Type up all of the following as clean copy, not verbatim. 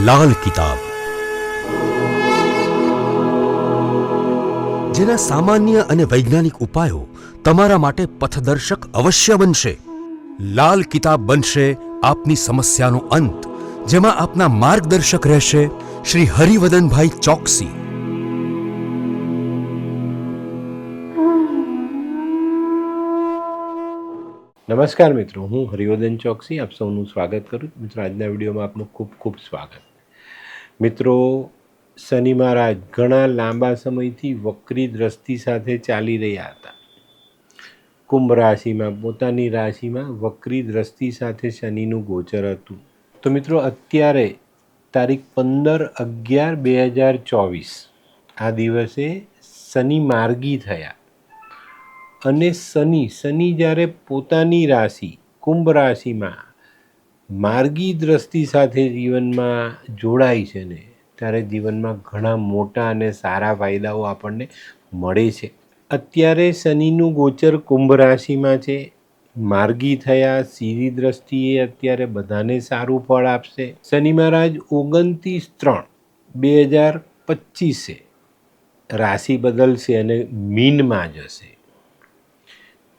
લાલ કિતાબ, જેના સામાન્ય અને વૈજ્ઞાનિક ઉપાયો તમારા માટે પથદર્શક અવશ્ય બનશે. લાલ કિતાબ બનશે આપની સમસ્યાનો અંત, જેમાં આપના માર્ગદર્શક રહેશે શ્રી હરિવદનભાઈ ચોકસી. નમસ્કાર મિત્રો, હું હરિવર્ધન ચોકસી આપ સૌનું સ્વાગત કરું. મિત્રો, આજના વિડીયોમાં આપનું ખૂબ ખૂબ સ્વાગત. મિત્રો, શનિ મહારાજ ઘણા લાંબા સમયથી વક્રી દ્રષ્ટિ સાથે ચાલી રહ્યા હતા. કુંભ રાશિમાં, પોતાની રાશિમાં વક્રી દ્રષ્ટિ સાથે શનિનું ગોચર હતું. તો મિત્રો, અત્યારે તારીખ 15/11/2024 આ દિવસે શનિ માર્ગી થયા. અને શનિ જ્યારે પોતાની રાશિ કુંભ રાશિમાં માર્ગી દ્રષ્ટિ સાથે જીવનમાં જોડાય છે ને, ત્યારે જીવનમાં ઘણા મોટા અને સારા ફાયદાઓ આપણને મળે છે. અત્યારે શનિનું ગોચર કુંભ રાશિમાં છે, માર્ગી થયા, સીધી દ્રષ્ટિએ અત્યારે બધાને સારું ફળ આપશે. શનિ મહારાજ 29/3/2025 રાશિ બદલશે અને મીનમાં જશે.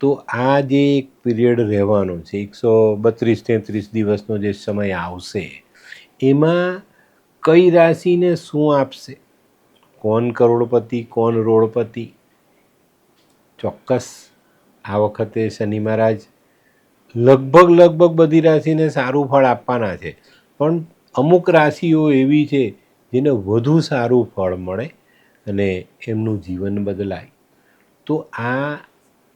તો આ જે એક પીરિયડ રહેવાનો છે, 132-33 દિવસનો જે સમય આવશે, એમાં કઈ રાશિને શું આપશે, કોણ કરોડપતિ કોણ રોડપતિ, ચોક્કસ આ વખતે શનિ મહારાજ લગભગ બધી રાશિને સારું ફળ આપવાના છે. પણ અમુક રાશિઓ એવી છે જેને વધુ સારું ફળ મળે અને એમનું જીવન બદલાય. તો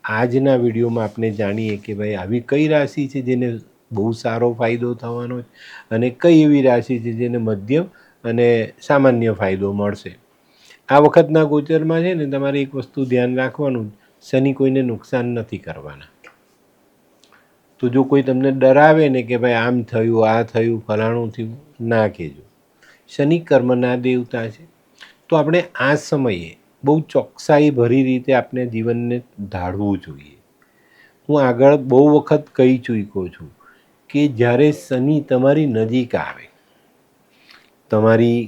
આજના વિડીયોમાં આપણે જાણીએ કે ભાઈ આવી કઈ રાશિ છે જેને બહુ સારો ફાયદો થવાનો છે અને કઈ એવી રાશિ છે જેને મધ્યમ અને સામાન્ય ફાયદો મળશે. આ વખતના ગોચરમાં છે ને, તમારે એક વસ્તુ ધ્યાન રાખવાનું, શનિ કોઈને નુકસાન નથી કરવાના. તો જો કોઈ તમને ડરાવે ને કે ભાઈ આમ થયું, આ થયું, ફલાણું થયું, ના કહેજો. શનિ કર્મના દેવતા છે. તો આપણે આ સમયે બહુ ચોકસાઈ ભરી રીતે આપણે જીવનને ઢાળવું જોઈએ. હું આગળ બહુ વખત કહી ચૂક્યો છું કે જ્યારે શનિ તમારી નજીક આવે, તમારી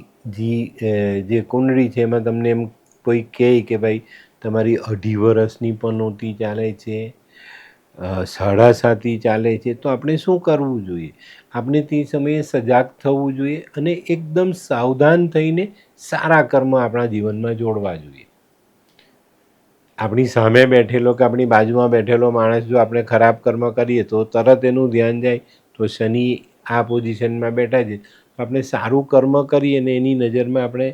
જે કુંડળી છે એમાં તમને એમ કોઈ કહે કે ભાઈ તમારી 2.5 વર્ષની પનોતી ચાલે છે, 7.5 ચાલે છે, તો આપણે શું કરવું જોઈએ? આપણે તે સમયે સજાગ થવું જોઈએ અને એકદમ સાવધાન થઈને સારા કર્મ આપણા જીવનમાં જોડવા જોઈએ. આપણી સામે બેઠેલો કે આપણી બાજુમાં બેઠેલો માણસ જો આપણે ખરાબ કર્મ કરીએ તો તરત એનું ધ્યાન જાય. તો શનિ આ પોઝિશનમાં બેઠા છે, તો આપણે સારું કર્મ કરીએ અને એની નજરમાં આપણે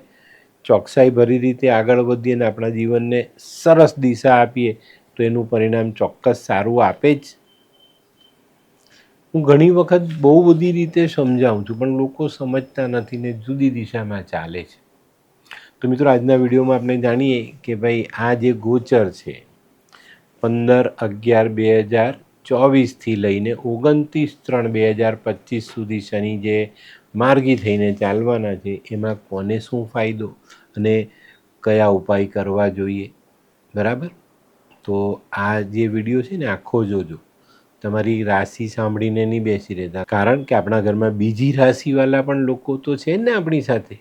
ચોકસાઈ ભરી રીતે આગળ વધીએ અને આપણા જીવનને સરસ દિશા આપીએ તો એનું પરિણામ ચોક્કસ સારું આપે જ. હું ઘણી વખત બહુ બધી રીતે સમજાવું છું, પણ લોકો સમજતા નથી ને જુદી દિશામાં ચાલે છે. તો મિત્રો, આજના વિડીયોમાં આપણે જાણીએ કે ભાઈ આ જે ગોચર છે 15/11/2024 લઈને 29/3/2025 સુધી શનિ જે માર્ગી થઈને ચાલવાના છે, એમાં કોને શું ફાયદો અને કયા ઉપાય કરવા જોઈએ, બરાબર? તો આ જે વિડીયો છે ને, આખો જોજો. તમારી રાશિ સાંભળીને નહીં બેસી રહેતા, કારણ કે આપણા ઘરમાં બીજી રાશિવાળા પણ લોકો તો છે ને આપણી સાથે.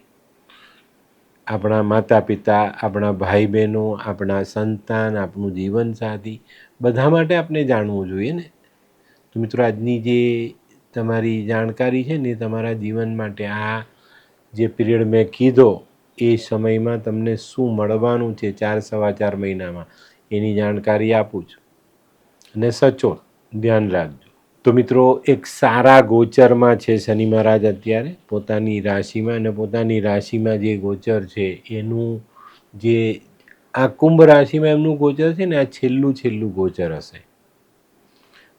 આપણા માતા પિતા, આપણા ભાઈ બહેનો, આપણા સંતાન, આપણું જીવનસાથી, બધા માટે આપણે જાણવું જોઈએ ને. તો મિત્રો, આજની જે તમારી જાણકારી છે ને, તમારા જીવન માટે આ જે પીરિયડ મેં કીધો એ સમયમાં તમને શું મળવાનું છે 4-4.25 મહિનામાં, એની જાણકારી આપું છું અને સચોટ ધ્યાન રાખજો. તો મિત્રો, એક સારા ગોચરમાં છે શનિ મહારાજ અત્યારે પોતાની રાશિમાં, અને પોતાની રાશિમાં જે ગોચર છે એનું જે આ કુંભ રાશિમાં એમનું ગોચર છે ને, આ છેલ્લું ગોચર હશે.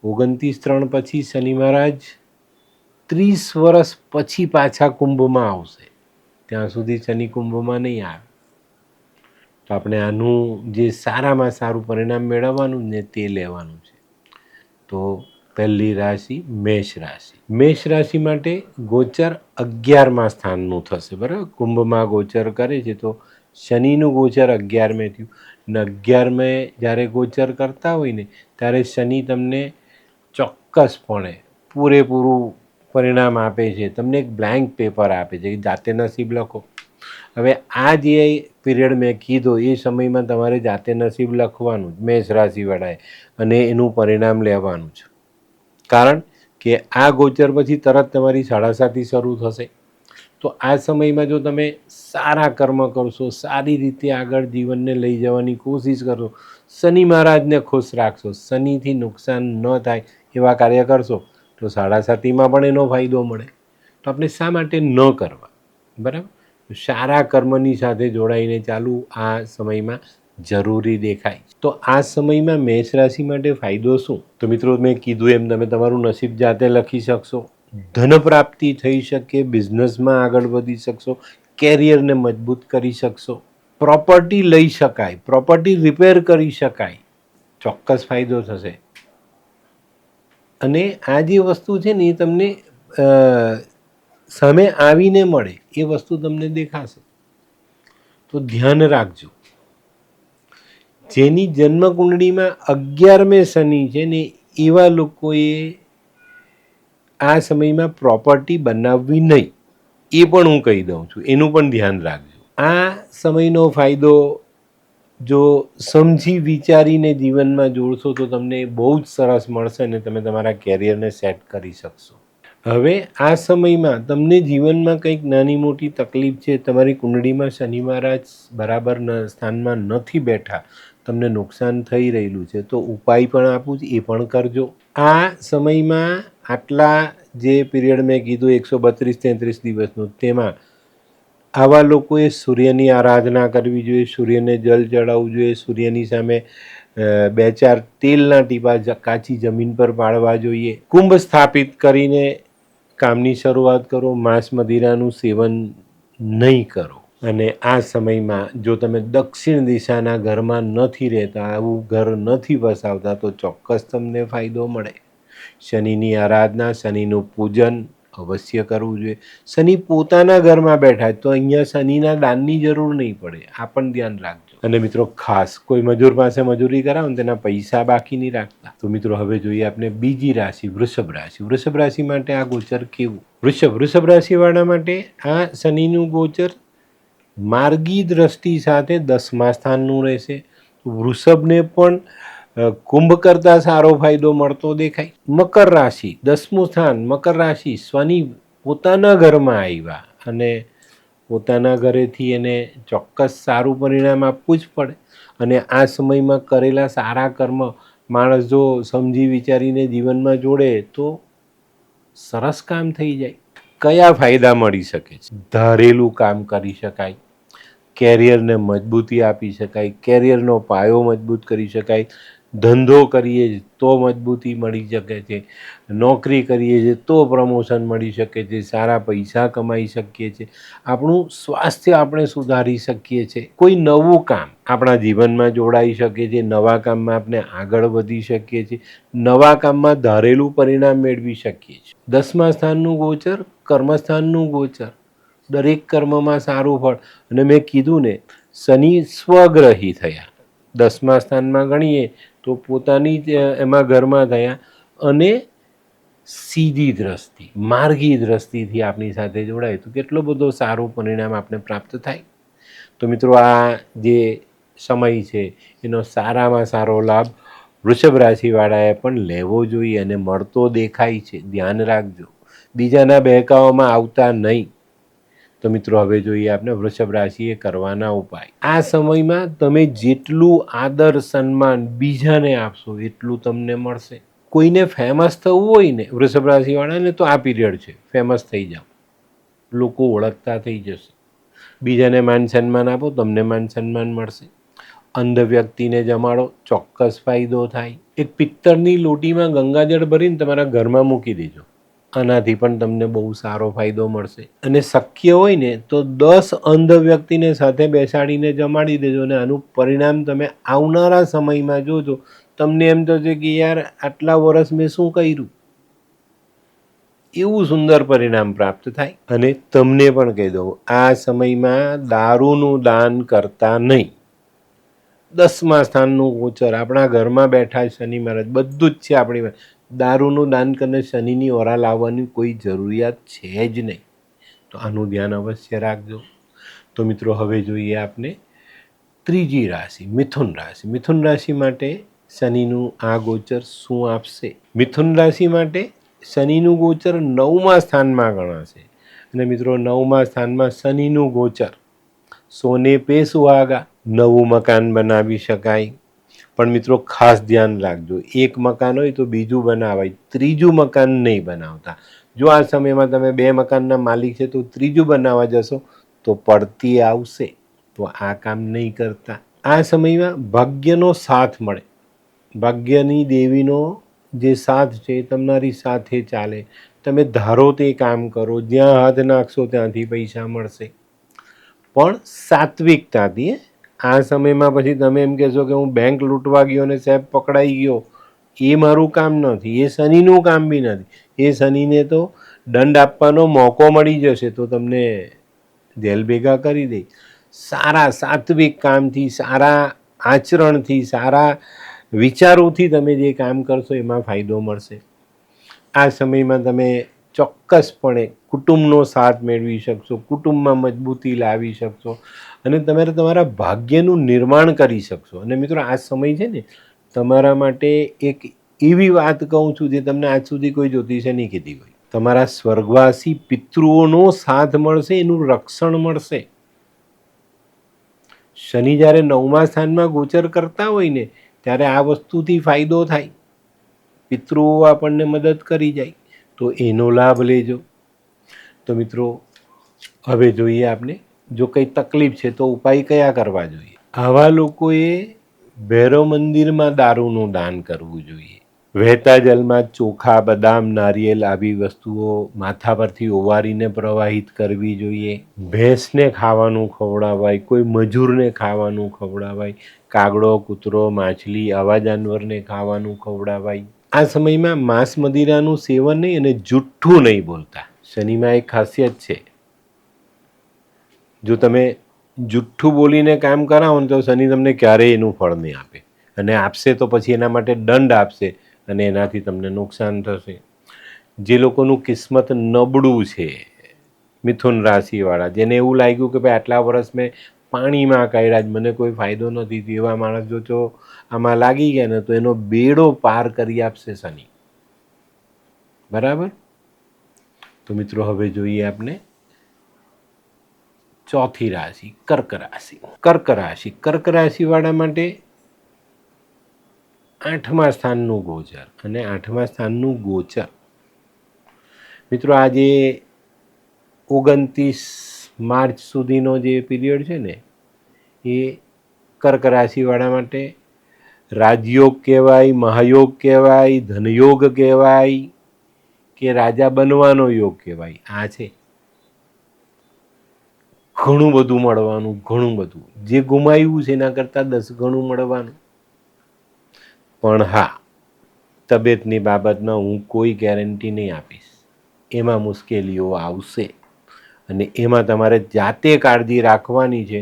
29/3 પછી શનિ મહારાજ 30 વર્ષ પછી પાછા કુંભમાં આવશે. ત્યાં સુધી શનિ કુંભમાં નહીં આવે. તો આપણે આનું જે સારામાં સારું પરિણામ મેળવવાનું ને તે લેવાનું છે. તો પહેલી રાશિ મેષ રાશિ. મેષ રાશિ માટે ગોચર 11મા સ્થાનનું થશે, બરાબર? કુંભમાં ગોચર કરે છે તો શનિનું ગોચર 11મેં થયું, અને 11મેં જ્યારે ગોચર કરતા હોય ને ત્યારે શનિ તમને ચોક્કસપણે પૂરેપૂરું પરિણામ આપે છે, તમને એક બ્લેન્ક પેપર આપે છે કે જાતે નસીબ લખો. હવે આ જે પીરિયડ મેં કીધો એ સમયમાં તમારે જાતે નસીબ લખવાનું મેષ રાશિવાળાએ અને એનું પરિણામ લેવાનું છે. કારણ કે આ ગોચર પછી તરત તમારી સાડાસાતી શરૂ થશે. તો આ સમયમાં જો તમે સારા કર્મ કરશો, સારી રીતે આગળ જીવનને લઈ જવાની કોશિશ કરશો, શનિ મહારાજને ખુશ રાખશો, શનિથી નુકસાન ન થાય એવા કાર્ય કરશો તો સાડાસાતીમાં પણ એનો ફાયદો મળે. તો આપણે શા માટે ન કરવા? બરાબર, સારા કર્મની સાથે જોડાઈને ચાલવું આ સમયમાં જરૂરી દેખાય. તો આ સમયમાં મેષ રાશિ માટે ફાયદો શું? તો મિત્રો મેં કીધું એમ તમે તમારું નસીબ જાતે લખી શકશો, ધન પ્રાપ્તિ થઈ શકે, બિઝનેસમાં આગળ વધી શકશો, કેરિયરને મજબૂત કરી શકશો, પ્રોપર્ટી લઈ શકાય, પ્રોપર્ટી રિપેર કરી શકાય, ચોક્કસ ફાયદો થશે. અને આ જે વસ્તુ છે ને એ તમને સામે આવીને મળે એ વસ્તુ તમને દેખાશે. તો ધ્યાન રાખજો. જેની જન્મકુંડળીમાં 11મે શનિ છે ને એવા લોકોએ આ સમયમાં પ્રોપર્ટી બનાવવી નહીં, એ પણ હું કહી દઉં છું, એનું પણ ધ્યાન રાખજો. આ સમયનો ફાયદો જો સમજી વિચારીને જીવનમાં જોડશો તો તમને બહુ જ સરસ મળશે અને તમે તમારા કેરિયરને સેટ કરી શકશો. હવે આ સમયમાં તમને જીવનમાં કંઈક નાની મોટી તકલીફ છે, તમારી કુંડળીમાં શનિ મહારાજ બરાબર સ્થાનમાં નથી બેઠા, તમને નુકસાન થઈ રહેલું છે, તો ઉપાય પણ આપું છું, એ પણ કરજો. આ સમયમાં આટલા જે પીરિયડ મેં કીધું 132-33 દિવસનું, તેમાં આવા લોકોએ સૂર્યની આરાધના કરવી જોઈએ, સૂર્યને જલ ચડાવવું જોઈએ, સૂર્યની સામે 2-4 તેલના ટીપા કાચી જમીન પર પાડવા જોઈએ. કુંભ સ્થાપિત કરીને કામની શરૂઆત કરો, માંસ મદિરાનું સેવન નહીં કરો. અને આ સમયમાં જો તમે દક્ષિણ દિશાના ઘરમાં નથી રહેતા, આવું ઘર નથી વસાવતા, તો ચોક્કસ તમને ફાયદો મળે. શનિની આરાધના, શનિનું પૂજન અવશ્ય કરવું જોઈએ. શનિ પોતાના ઘરમાં બેઠા તો અહીંયા શનિના દાનની જરૂર નહીં પડે, આ પણ ધ્યાન રાખજો. અને મિત્રો ખાસ કોઈ મજૂર પાસે મજૂરી કરાવો ને તેના પૈસા બાકી નહીં રાખતા. તો મિત્રો હવે જોઈએ આપણે બીજી રાશિ વૃષભ રાશિ. વૃષભ રાશિ માટે આ ગોચર કેવું? વૃષભ રાશિવાળા માટે આ શનિનું ગોચર માર્ગી દ્રષ્ટિ સાથે 10મા સ્થાનનું રહેશે. વૃષભને પણ કુંભ કરતાં સારો ફાયદો મળતો દેખાય. મકર રાશિ 10મું સ્થાન, મકર રાશિ શનિ પોતાના ઘરમાં આવ્યા અને પોતાના ઘરેથી એને ચોક્કસ સારું પરિણામ આપવું જ પડે. અને આ સમયમાં કરેલા સારા કર્મ માણસ જો સમજી વિચારીને જીવનમાં જોડે તો સરસ કામ થઈ જાય. કયા ફાયદા મળી શકે છે? ધારેલું કામ કરી શકાય, કેરિયરને મજબૂતી આપી શકાય, કેરિયરનો પાયો મજબૂત કરી શકાય, ધંધો કરીએ તો મજબૂતી મળી શકે છે, નોકરી કરીએ છીએ તો પ્રમોશન મળી શકે છે, સારા પૈસા કમાઈ શકીએ છીએ, આપણું સ્વાસ્થ્ય આપણે સુધારી શકીએ છીએ, કોઈ નવું કામ આપણા જીવનમાં જોડાઈ શકે છે, નવા કામમાં આપણે આગળ વધી શકીએ છીએ, નવા કામમાં ધારેલું પરિણામ મેળવી શકીએ છીએ. 10મા સ્થાનનું ગોચર કર્મસ્થાનનું ગોચર, દરેક કર્મમાં સારું ફળ. અને મેં કીધું ને શનિ સ્વગ્રહી થયા, 10મા સ્થાનમાં ગણીએ તો પોતાની જ એમાં ઘરમાં થયા અને સીધી દ્રષ્ટિ માર્ગી દ્રષ્ટિથી આપણી સાથે જોડાય તો કેટલો બધો સારું પરિણામ આપણે પ્રાપ્ત થાય. તો મિત્રો આ જે સમય છે એનો સારામાં સારો લાભ વૃષભ રાશિવાળાએ પણ લેવો જોઈએ અને મળતો દેખાય છે. ધ્યાન રાખજો, બીજાના બહેકાઓમાં આવતા નહીં. તો મિત્રો હવે જોઈએ આપણે વૃષભ રાશિએ કરવાના ઉપાય. આ સમયમાં તમે જેટલું આદર સન્માન બીજાને આપશો એટલું તમને મળશે. કોઈને ફેમસ થવું હોય ને વૃષભ રાશિવાળાને તો આ પીરિયડ છે, ફેમસ થઈ જાઓ, લોકો ઓળખતા થઈ જશે. બીજાને માન સન્માન આપો, તમને માન સન્માન મળશે. અંધ વ્યક્તિને જમાડો, ચોક્કસ ફાયદો થાય. એક પિત્તળની લોટીમાં ગંગાજળ ભરીને તમારા ઘરમાં મૂકી દેજો, આનાથી પણ તમને બહુ સારો ફાયદો મળશે. અને શક્ય હોય ને તો 10 અંધ વ્યક્તિને સાથે બેસાડીને જમાડી દેજો અને આનું પરિણામ તમે આવનારા સમયમાં જોજો. તમને એમ થશે કે યાર આટલા વર્ષ મેં શું કર્યું, એવું સુંદર પરિણામ પ્રાપ્ત થાય. અને તમને પણ કહી દઉં, આ સમયમાં દારૂનું દાન કરતા નહીં. 10મા સ્થાનનું ગોચર, આપણા ઘરમાં બેઠા શનિ મહારાજ, બધું જ છે આપણી દારૂનું દાન કરીને શનિની ઓરા લાવવાની કોઈ જરૂરિયાત છે જ નહીં. તો આનું ધ્યાન અવશ્ય રાખજો. તો મિત્રો હવે જોઈએ આપણે ત્રીજી રાશિ મિથુન રાશિ. મિથુન રાશિ માટે શનિનું આ ગોચર શું આપશે? મિથુન રાશિ માટે શનિનું ગોચર 9મા સ્થાનમાં ગણાશે. અને મિત્રો 9મા સ્થાનમાં શનિનું ગોચર, સોને પે સુહાગા. નવું મકાન બનાવી શકાય, પણ મિત્રો ખાસ ધ્યાન રાખજો, એક મકાન હોય તો બીજું બનાવાય, ત્રીજું મકાન નહીં બનાવતા. જો આ સમયમાં તમે 2 મકાનના માલિક છે તો ત્રીજું બનાવવા જશો તો પડતી આવશે, તો આ કામ નહીં કરતા. આ સમયમાં ભાગ્યનો સાથ મળે, ભાગ્યની દેવીનો જે સાથ છે એ તમારી સાથે ચાલે. તમે ધારો તે કામ કરો, જ્યાં હાથ નાખશો ત્યાંથી પૈસા મળશે, પણ સાત્વિકતાથી. આ સમયમાં પછી તમે એમ કહેશો કે હું બેંક લૂંટવા ગયો અને સાહેબ પકડાઈ ગયો, એ મારું કામ નથી, એ શનિનું કામ બી નથી. એ શનિને તો દંડ આપવાનો મોકો મળી જશે તો તમને જેલ ભેગા કરી દે. સારા સાત્વિક કામથી, સારા આચરણથી, સારા વિચારોથી તમે જે કામ કરશો એમાં ફાયદો મળશે. આ સમયમાં તમે ચોક્કસપણે કુટુંબનો સાથ મેળવી શકશો, કુટુંબમાં મજબૂતી લાવી શકશો અને તમે તમારા ભાગ્યનું નિર્માણ કરી શકશો. અને મિત્રો આ સમય છે ને તમારા માટે એક એવી વાત કહું છું જે તમને આજ સુધી કોઈ જ્યોતિષે નહીં કીધી હોય. તમારા સ્વર્ગવાસી પિતૃઓનો સાથ મળશે, એનું રક્ષણ મળશે. શનિ જ્યારે 9મા સ્થાનમાં ગોચર કરતા હોય ને ત્યારે આ વસ્તુથી ફાયદો થાય, પિતૃઓ આપણને મદદ કરી જાય, તો એનો લાભ લેજો. તો મિત્રો હવે જોઈએ આપણે, જો કંઈ તકલીફ છે તો ઉપાય કયા કરવા જોઈએ? આવા લોકોએ ભૈરવ મંદિરમાં દારૂનું દાન કરવું જોઈએ. વહેતા જલમાં ચોખા, બદામ, નારિયેલ આવી વસ્તુઓ માથા પરથી ઓવારીને પ્રવાહિત કરવી જોઈએ. ભેંસને ખાવાનું ખવડાવાય, કોઈ મજૂરને ખાવાનું ખવડાવાય, કાગડો, કૂતરો, માછલી આવા જાનવરને ખાવાનું ખવડાવાય. આ સમયમાં માંસ મદિરાનું સેવન નહીં અને જુઠ્ઠું નહીં બોલતા. શનિમાં એક ખાસિયત છે, જો તમે જુઠ્ઠું બોલીને કામ કરાવો ને તો શનિ તમને ક્યારેય એનું ફળ નહીં આપે, અને આપશે તો પછી એના માટે દંડ આપશે અને એનાથી તમને નુકસાન થશે. જે લોકોનું કિસ્મત નબળું છે, મિથુન રાશિવાળા, જેને એવું લાગ્યું કે ભાઈ આટલા વર્ષ મેં પાણીમાં કાઢ્યા જ, મને કોઈ ફાયદો નથી થયો, એવા માણસ જો આમાં લાગી ગયા ને તો એનો બેડો પાર કરી આપશે શનિ. બરાબર? તો મિત્રો હવે જોઈએ આપણે ચોથી રાશિ કર્ક રાશિ. કર્ક રાશિ, કર્ક રાશિવાળા માટે 8મા સ્થાનનું ગોચર, અને 8મા સ્થાનનું ગોચર મિત્રો આજે 29 માર્ચ સુધીનો જે પીરિયડ છે ને એ કર્ક રાશિવાળા માટે રાજયોગ કહેવાય, મહાયોગ કહેવાય, ધનયોગ કહેવાય કે રાજા બનવાનો યોગ કહેવાય. આ છે ઘણું બધું મળવાનું, ઘણું બધું જે ગુમાવ્યું છે એના કરતાં 10 ગણું મળવાનું. પણ હા, તબિયતની બાબતમાં હું કોઈ ગેરંટી નહીં આપીશ, એમાં મુશ્કેલીઓ આવશે અને એમાં તમારે જાતે કાળજી રાખવાની છે.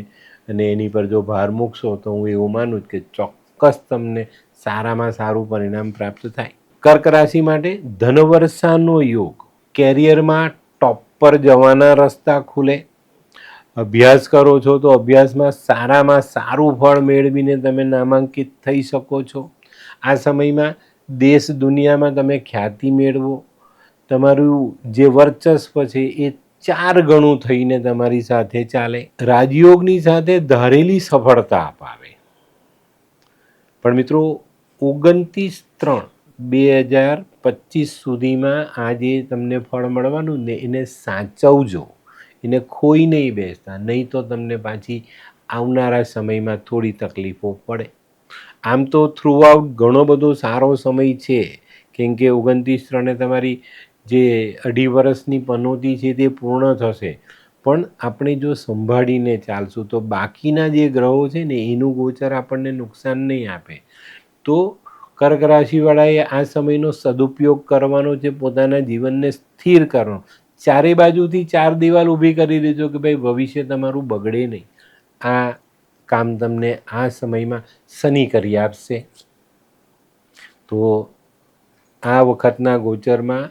અને એની પર જો ભાર મૂકશો તો હું એવું માનું કે ચોક્કસ તમને સારામાં સારું પરિણામ પ્રાપ્ત થાય. કર્ક રાશિ માટે ધનવર્ષાનો યોગ, કેરિયરમાં ટોપ પર જવાના રસ્તા ખુલે. અભ્યાસ કરો છો તો અભ્યાસમાં સારામાં સારું ફળ મેળવીને તમે નામાંકિત થઈ શકો છો. આ સમયમાં દેશ દુનિયામાં તમે ખ્યાતિ મેળવો, તમારું જે વર્ચસ્વ છે એ 4 ગણું થઈને તમારી સાથે ચાલે. રાજયોગની સાથે ધારેલી સફળતા અપાવે. પણ મિત્રો 29/3/2025 સુધીમાં આ જે તમને ફળ મળવાનું ને એને સાચવજો, એને ખોઈ નહીં બેસતા, નહીં તો તમને પાછી આવનારા સમયમાં થોડી તકલીફો પડે. આમ તો થ્રુઆઉટ ઘણો બધો સારો સમય છે, કેમ કે 29/3 તમારી જે 2.5 વર્ષની પનોતી છે તે પૂર્ણ થશે. પણ આપણે જો સંભાળીને ચાલશું તો બાકીના જે ગ્રહો છે ને એનું ગોચર આપણને નુકસાન નહીં આપે. તો કર્ક રાશિવાળાએ આ સમયનો સદુપયોગ કરવાનો છે, પોતાના જીવનને સ્થિર કરવાનો. ચારે બાજુથી 4 દિવાલ ઊભી કરી દેજો કે ભાઈ ભવિષ્ય તમારું બગડે નહીં. આ કામ તમને આ સમયમાં શનિ કરી આપશે. તો આ વખતના ગોચરમાં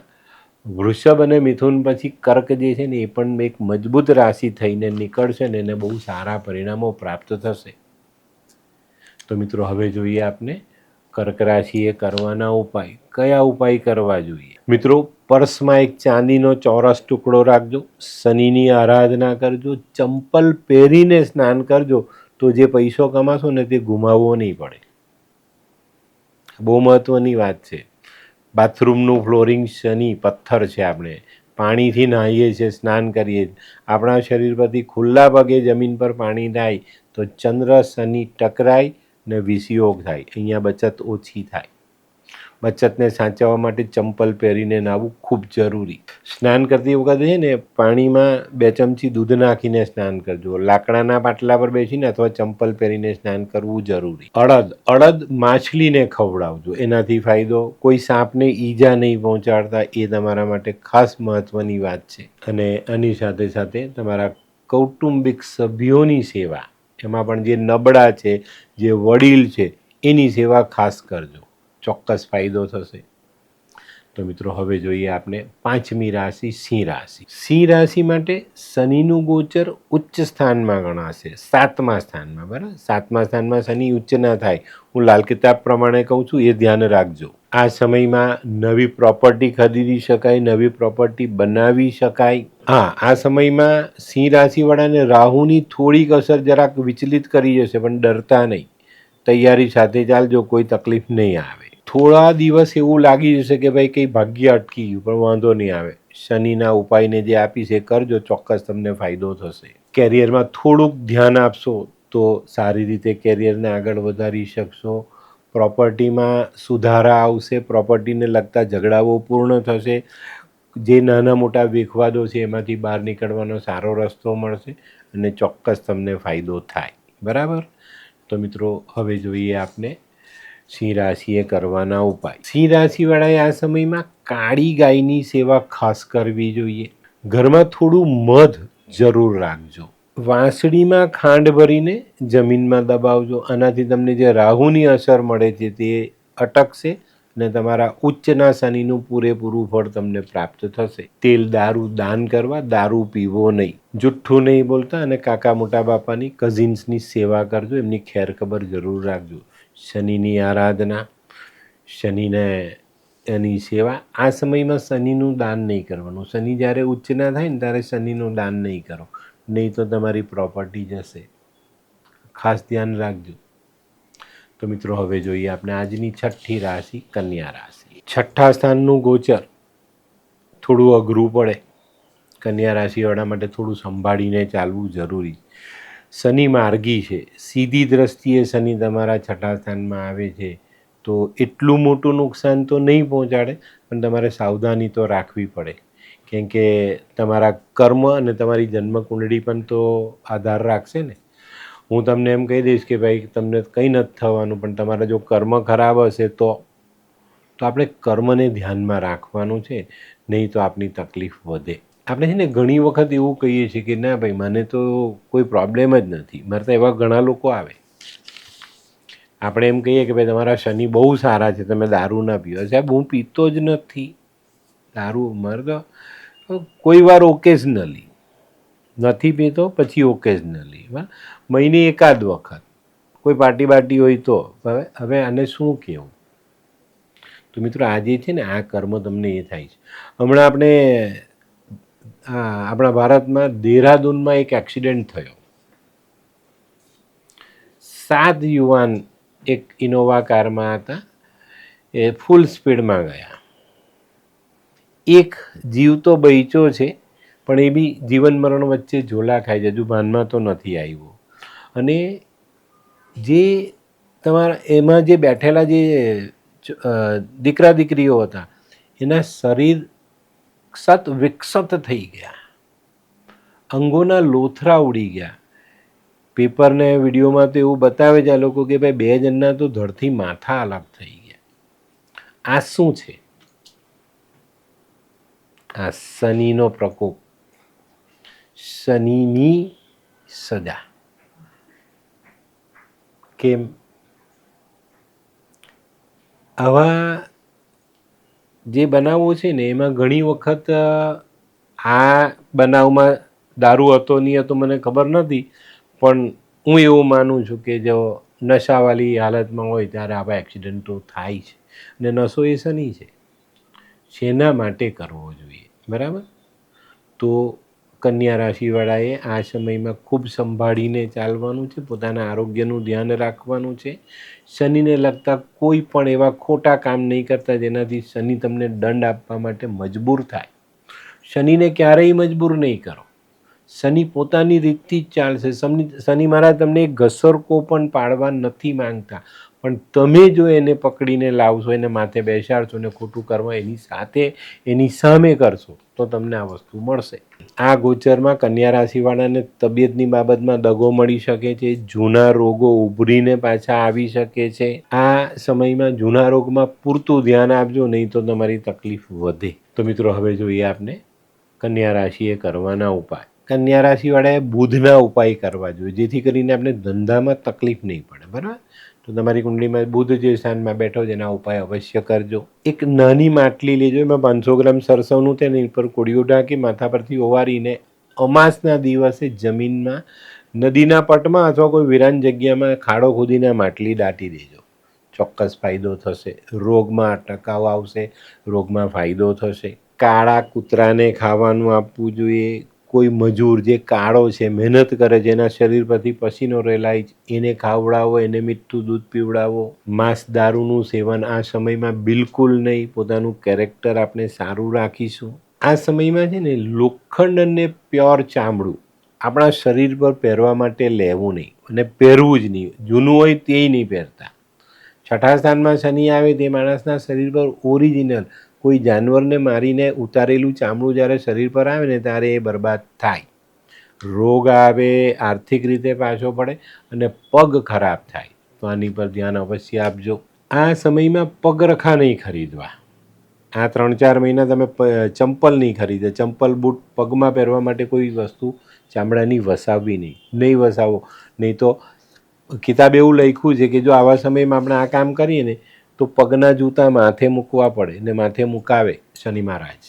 વૃષભ અને મિથુન પછી કર્ક જે છે ને એ પણ એક મજબૂત રાશિ થઈને નીકળશે ને એને બહુ સારા પરિણામો પ્રાપ્ત થશે. તો મિત્રો હવે જોઈએ આપને કર્ક રાશિએ કરવાના ઉપાય. કયા ઉપાય કરવા જોઈએ? મિત્રો, પર્સમાં એક ચાંદીનો ચોરસ ટુકડો રાખજો, શનિની આરાધના કરજો, ચંપલ પહેરીને સ્નાન કરજો, તો જે પૈસો કમાશો ને તે ગુમાવવો નહીં પડે. બહુ મહત્વની વાત છે. બાથરૂમનું ફ્લોરિંગ શનિ પથ્થર છે. આપણે પાણીથી નાહીએ છીએ, સ્નાન કરીએ, આપણા શરીર પરથી ખુલ્લા પગે જમીન પર પાણી થાય તો ચંદ્ર શનિ ટકરાય ને વિષયોગ થાય. અહીંયા બચત ઓછી થાય. બચતને સાચવવા માટે ચંપલ પહેરીને નાહવું ખૂબ જરૂરી. સ્નાન કરતી વખતે છે ને પાણીમાં 2 ચમચી દૂધ નાખીને સ્નાન કરજો. લાકડાના પાટલા પર બેસીને અથવા ચંપલ પહેરીને સ્નાન કરવું જરૂરી. અડદ માછલીને ખવડાવજો, એનાથી ફાયદો. કોઈ સાપને ઈજા નહીં પહોંચાડતા, એ તમારા માટે ખાસ મહત્વની વાત છે. અને આની સાથે સાથે તમારા કૌટુંબિક સભ્યોની સેવા, એમાં પણ જે નબળા છે, જે વડીલ છે, એની સેવા ખાસ કરજો, ચોક્કસ ફાયદો થશે. તો મિત્રો હવે જોઈએ આપણે 5મી રાશિ સિંહ રાશિ. સિંહ રાશિ માટે શનિનું ગોચર ઉચ્ચ સ્થાનમાં ગણાશે, 7મા સ્થાનમાં. બરાબર, 7મા સ્થાનમાં શનિ ઉચ્ચ ના થાય. હું લાલ કિતાબ પ્રમાણે કહું છું, એ ધ્યાન રાખજો. આ સમયમાં નવી પ્રોપર્ટી ખરીદી શકાય, નવી પ્રોપર્ટી બનાવી શકાય. આ સમયમાં સિંહ રાશિવાળાને રાહુની થોડીક અસર જરાક વિચલિત કરી જશે, પણ ડરતા નહીં. તૈયારી સાથે ચાલજો, કોઈ તકલીફ નહીં આવે. થોડા દિવસ એવું લાગી જશે કે ભાઈ કંઈ ભાગ્ય અટકી ગયું, પણ વાંધો નહીં આવે. શનિના ઉપાયને જે આપીશ એ કરજો, ચોક્કસ તમને ફાયદો થશે. કેરિયરમાં થોડુંક ધ્યાન આપશો તો સારી રીતે કેરિયરને આગળ વધારી શકશો. પ્રોપર્ટીમાં સુધારા આવશે, પ્રોપર્ટીને લગતા ઝઘડાઓ પૂર્ણ થશે. જે નાના મોટા વિખવાદો છે એમાંથી બહાર નીકળવાનો સારો રસ્તો મળશે અને ચોક્કસ તમને ફાયદો થાય. બરાબર. તો મિત્રો હવે જોઈએ આપને સિંહ રાશિએ કરવાના ઉપાય. સિંહ રાશિવાળાએ આ સમયમાં કાળી ગાયની સેવા ખાસ કરવી જોઈએ. ઘરમાં થોડું મધ જરૂર રાખજો. વાંસળીમાં ખાંડ ભરીને જમીનમાં દબાવજો. આનાથી તમને જે રાહુની અસર મળે છે તે અટકશે અને તમારા ઉચ્ચના શનિનું પૂરેપૂરું ફળ તમને પ્રાપ્ત થશે. તેલ દારૂ દાન કરવા, દારૂ પીવો નહીં, જુઠ્ઠું નહીં બોલતા અને કાકા મોટા બાપાની, કઝિન્સની સેવા કરજો, એમની ખેર ખબર જરૂર રાખજો. શનિની આરાધના, શનિને એની સેવા. આ સમયમાં શનિનું દાન નહીં કરવાનું. શનિ જ્યારે ઉચ્ચ ના થાય ને ત્યારે શનિનું દાન નહીં કરો, નહીં તો તમારી પ્રોપર્ટી જશે. ખાસ ધ્યાન રાખજો. તો મિત્રો હવે જોઈએ આપણે આજની 6ઠ્ઠી રાશિ કન્યા રાશિ. 6ઠ્ઠા સ્થાનનું ગોચર થોડું અઘરું પડે. કન્યા રાશિવાળા માટે થોડું સંભાળીને ચાલવું જરૂરી. શનિ માર્ગી છે, સીધી દ્રષ્ટિએ શનિ તમારા 6ઠ્ઠા સ્થાનમાં આવે છે, તો એટલું મોટું નુકસાન તો નહીં પહોંચાડે, પણ તમારે સાવધાની તો રાખવી પડે. કેમ કે તમારા કર્મ અને તમારી જન્મકુંડળી પણ તો આધાર રાખશે ને. હું તમને એમ કહી દઈશ કે ભાઈ તમને કંઈ નથી થવાનું, પણ તમારા જો કર્મ ખરાબ હશે તો આપણે કર્મને ધ્યાનમાં રાખવાનું છે, નહીં તો આપની તકલીફ વધે. આપણે છે ને ઘણી વખત એવું કહીએ છીએ કે ના ભાઈ મને તો કોઈ પ્રોબ્લેમ જ નથી. મારે તો એવા ઘણા લોકો આવે. આપણે એમ કહીએ કે ભાઈ તમારા શનિ બહુ સારા છે, તમે દારૂ ના પીઓ. સાહેબ હું પીતો જ નથી દારૂ. મારે તો કોઈ વાર ઓકેઝનલી નથી પીતો, પછી ઓકેઝનલી, મહિને એકાદ વખત કોઈ પાર્ટી બાર્ટી હોય તો. હવે આને શું કહેવું? તો મિત્રો આજે છે ને આ કર્મ તમને એ થાય છે. હમણાં આપણા ભારતમાં દેહરાદૂનમાં એક એક્સિડન્ટ થયો. 7 યુવાન એક ઇનોવા કારમાં હતા, એ ફૂલ સ્પીડમાં ગયા. એક જીવ તો બચ્યો છે, પણ એ બી જીવન મરણ વચ્ચે ઝોલા ખાય છે, હજુ ભાનમાં તો નથી આવ્યો. અને જે તમારા એમાં જે બેઠેલા જે દીકરા દીકરીઓ હતા, એના શરીર સત વિકસત થઈ ગયા, અંગોના લોથરા ઉડી ગયા. પેપરને વિડીયોમાં તો એવું બતાવે છે આ લોકો કે ભાઈ 2 જણના તો ધડથી માથા અલગ થઈ ગયા. આ શું છે? આ શનિનો પ્રકોપ, શનિની સજા. કેમ? આવા જે બનાવો છે ને એમાં ઘણી વખત આ બનાવમાં દારૂ હતો નહીં હતો મને ખબર નથી, પણ હું એવું માનું છું કે જો નશાવાળી હાલતમાં હોય ત્યારે આવા એક્સિડન્ટો થાય છે. અને નશો એ શનિ છે, શેના માટે કરવો જોઈએ, બરાબર? તો કન્યા રાશિવાળાએ આ સમયમાં ખૂબ સંભાળીને ચાલવાનું છે, પોતાના આરોગ્યનું ધ્યાન રાખવાનું છે. શનિને લગતા કોઈ પણ એવા ખોટા કામ નહીં કરતા જેનાથી શનિ તમને દંડ આપવા માટે મજબૂર થાય. શનિને ક્યારેય મજબૂર નહીં કરો. શનિ પોતાની રીતથી જ ચાલશે. શનિ મહારાજ તમને એક ઘસરકો પણ પાડવા નથી માંગતા, પણ તમે જો એને પકડીને લાવશો, એને માથે બેસાડશો ને ખોટું કરવા એની સાથે એની સામે કરશો તો તમને આ વસ્તુ મળશે. આ ગોચરમાં કન્યા રાશિવાળાને તબિયતની બાબતમાં દગો મળી શકે છે, જૂના રોગો ઉભરીને પાછા આવી શકે છે. આ સમયમાં જૂના રોગમાં પૂરતું ધ્યાન આપજો, નહીં તો તમારી તકલીફ વધે. તો મિત્રો હવે જોઈએ આપને કન્યા રાશિએ કરવાના ઉપાય. કન્યા રાશિવાળાએ બુધના ઉપાય કરવા જોઈએ, જેથી કરીને આપણે ધંધામાં તકલીફ નહીં પડે, બરાબર? તો તમારી કુંડળીમાં બુધ જે સ્થાનમાં બેઠો છે એના ઉપાય અવશ્ય કરજો. એક નાની માટલી લેજો, એમાં 500 ગ્રામ સરસવનું તેની ઉપર કોળિયું ઢાંકી માથા પરથી ઓવારીને અમાસના દિવસે જમીનમાં, નદીના પટમાં અથવા કોઈ વિરાન જગ્યામાં ખાડો ખોદીને માટલી દાટી દેજો. ચોક્કસ ફાયદો થશે. રોગમાં ટકાવ આવશે, રોગમાં ફાયદો થશે. કાળા કૂતરાને ખાવાનું આપવું જોઈએ. કોઈ મજૂર જે કાળો છે, મહેનત કરે છે, એના શરીર પરથી પસીનો રેલાય એને ખાવડાવો, એને મીઠું દૂધ પીવડાવો. માંસ દારૂનું સેવન આ સમયમાં બિલકુલ નહીં. પોતાનું કેરેક્ટર આપણે સારું રાખીશું. આ સમયમાં છે ને લોખંડ અને પ્યોર ચામડું આપણા શરીર પર પહેરવા માટે લેવું નહીં, અને પહેરવું જ નહીં. જૂનું હોય તે નહીં પહેરતા. છઠ્ઠા સ્થાનમાં શનિ આવે તે માણસના શરીર પર ઓરિજિનલ કોઈ જાનવરને મારીને ઉતારેલું ચામડું જ્યારે શરીર પર આવે ને ત્યારે એ બરબાદ થાય, રોગ આવે, આર્થિક રીતે પાછો પડે અને પગ ખરાબ થાય. તો આની પર ધ્યાન અવશ્ય આપજો. આ સમયમાં પગરખા નહીં ખરીદવા. આ 3-4 મહિના તમે ચંપલ નહીં ખરીદે. ચંપલ બૂટ પગમાં પહેરવા માટે કોઈ વસ્તુ ચામડાની વસાવવી નહીં વસાવો. નહીં તો કિતાબ એવું લખ્યું છે કે જો આવા સમયમાં આપણે આ કામ કરીએ ને તો પગના જૂતા માથે મૂકવા પડે, ને માથે મુકાવે શનિ મહારાજ.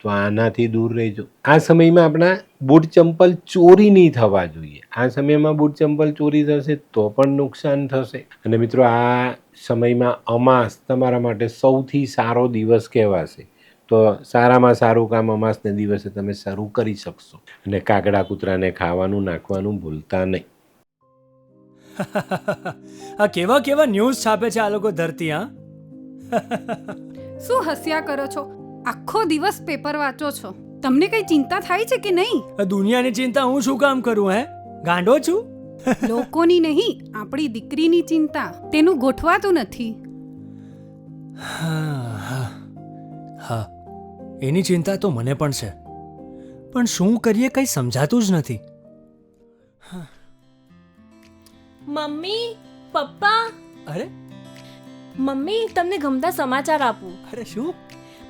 તો આનાથી દૂર રહેજો. આ સમયમાં આપણા બૂટ ચંપલ ચોરી નહીં થવા જોઈએ. આ સમયમાં બૂટ ચંપલ ચોરી થશે તો પણ નુકસાન થશે. અને મિત્રો આ સમયમાં અમાસ તમારા માટે સૌથી સારો દિવસ કહેવાશે. તો સારામાં સારું કામ અમાસને દિવસે તમે શરૂ કરી શકશો. અને કાગડા કૂતરાને ખાવાનું નાખવાનું ભૂલતા નહીં. આ કેવા કેવા ન્યૂઝ છાપે છે આ લોકો ધરતી. હા, શું હસ્યા કરો છો? આખો દિવસ પેપર વાંચો છો, તમને કઈ ચિંતા થાય છે કે નહીં? આ દુનિયાની ચિંતા હું શું કામ કરું? ગાંડો છું? લોકોની નહીં, આપણી દીકરીની ચિંતા. તેનું ગોઠવાતું નથી. હા, એની ચિંતા તો મને પણ છે, પણ શું કરીએ કંઈ સમજાતું જ નથી. મમ્મી, પપ્પા. અરે મમ્મી, તમને ગમતા સમાચાર આપું. અરે શું?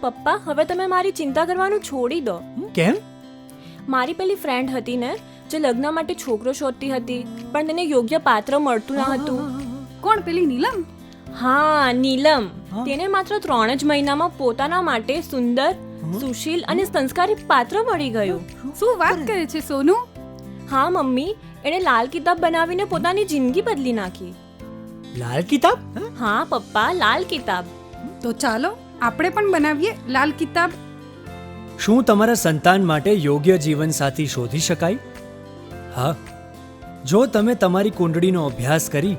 પપ્પા, હવે તમે મારી ચિંતા કરવાનું છોડી દો. કેમ? મારી પેલી ફ્રેન્ડ હતી ને, જે લગ્ન માટે છોકરો શોધતી હતી, પણ તેને યોગ્ય પાત્ર મળતું ન હતું. કોણ, પેલી નીલમ? હા, નીલમ. તેને માત્ર 3 જ મહિનામાં પોતાના માટે સુંદર, સુશીલ અને સંસ્કારી પાત્ર મળી ગયું. શું વાત કરે છે સોનુ? હા મમ્મી, એણે લાલ કિતાબ બનાવીને પોતાની જિંદગી બદલી નાખી. લાલ કિતાબ? હા પપ્પા, લાલ કિતાબ. તો ચાલો આપણે પણ બનાવીએ લાલ કિતાબ. શું તમારા સંતાન માટે યોગ્ય જીવનસાથી શોધી શકાય? હા, જો તમે તમારી કુંડળીનો અભ્યાસ કરી